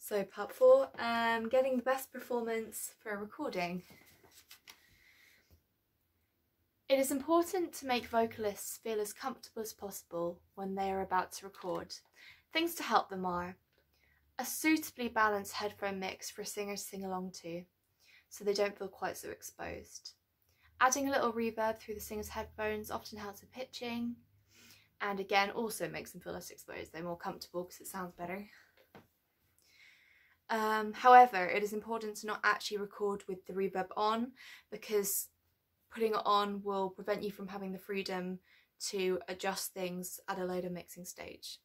So part 4, getting the best performance for a recording. It is important to make vocalists feel as comfortable as possible when they are about to record. Things to help them are a suitably balanced headphone mix for a singer to sing along to, so they don't feel quite so exposed. Adding a little reverb through the singer's headphones often helps with pitching, and again also makes them feel less exposed. They're more comfortable because it sounds better. However, it is important to not actually record with the reverb on, because putting it on will prevent you from having the freedom to adjust things at a later mixing stage.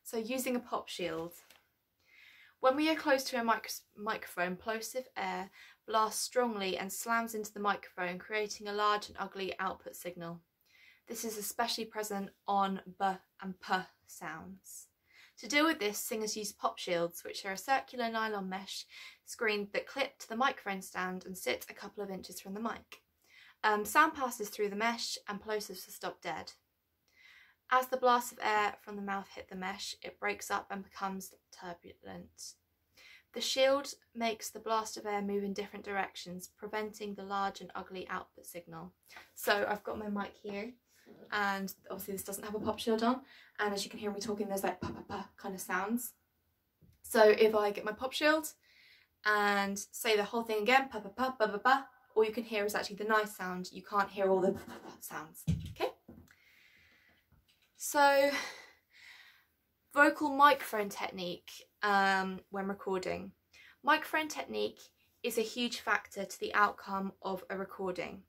So using a pop shield. When we are close to a microphone, plosive air blasts strongly and slams into the microphone, creating a large and ugly output signal. This is especially present on B and P sounds. To deal with this, singers use pop shields, which are a circular nylon mesh screen that clip to the microphone stand and sit a couple of inches from the mic. Sound passes through the mesh and plosives are stopped dead. As the blasts of air from the mouth hit the mesh, it breaks up and becomes turbulent. The shield makes the blast of air move in different directions, preventing the large and ugly output signal. So I've got my mic here, and obviously this doesn't have a pop shield on, and as you can hear me talking, there's like pa kind of sounds. So if I get my pop shield and say the whole thing again, pa pa pa, all you can hear is actually the nice sound. You can't hear all the sounds. Okay. So, vocal microphone technique when recording. Microphone technique is a huge factor to the outcome of a recording.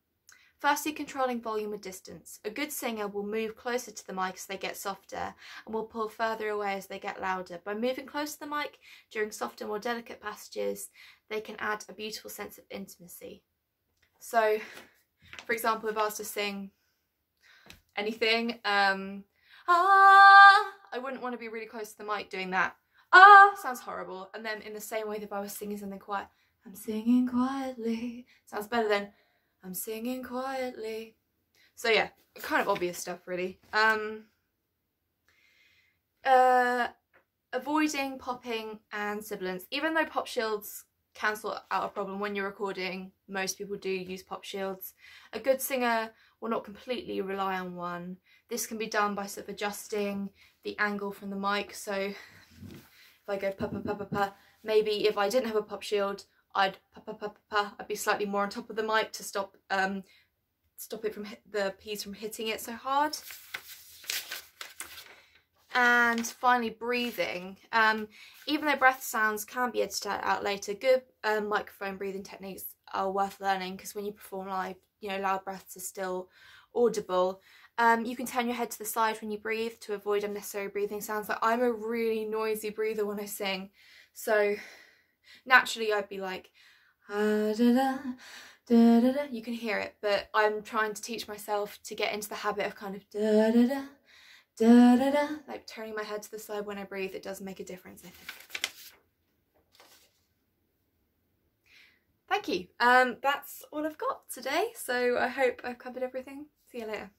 Firstly, controlling volume and distance. A good singer will move closer to the mic as they get softer and will pull further away as they get louder. By moving close to the mic during softer, more delicate passages, they can add a beautiful sense of intimacy. So, for example, if I was to sing anything, I wouldn't want to be really close to the mic doing that. Sounds horrible. And then in the same way that if I was singing something quiet, I'm singing quietly, sounds better than I'm singing quietly. So yeah, kind of obvious stuff really. Avoiding popping and sibilants. Even though pop shields cancel out a problem when you're recording, most people do use pop shields. A good singer will not completely rely on one. This can be done by sort of adjusting the angle from the mic. So if I go pa pa pa pa pa, maybe if I didn't have a pop shield, I'd pa pa pa pa pa. I'd be slightly more on top of the mic to stop it from the P's from hitting it so hard. And finally, breathing. Even though breath sounds can be edited out later, good microphone breathing techniques are worth learning, because when you perform live, you know, loud breaths are still audible. You can turn your head to the side when you breathe to avoid unnecessary breathing sounds. Like, I'm a really noisy breather when I sing, so naturally I'd be like, da, da, da, da, da. You can hear it, but I'm trying to teach myself to get into the habit of kind of da da da da da da, like turning my head to the side when I breathe. It does make a difference, I think. Thank you. That's all I've got today, so I hope I've covered everything. See you later.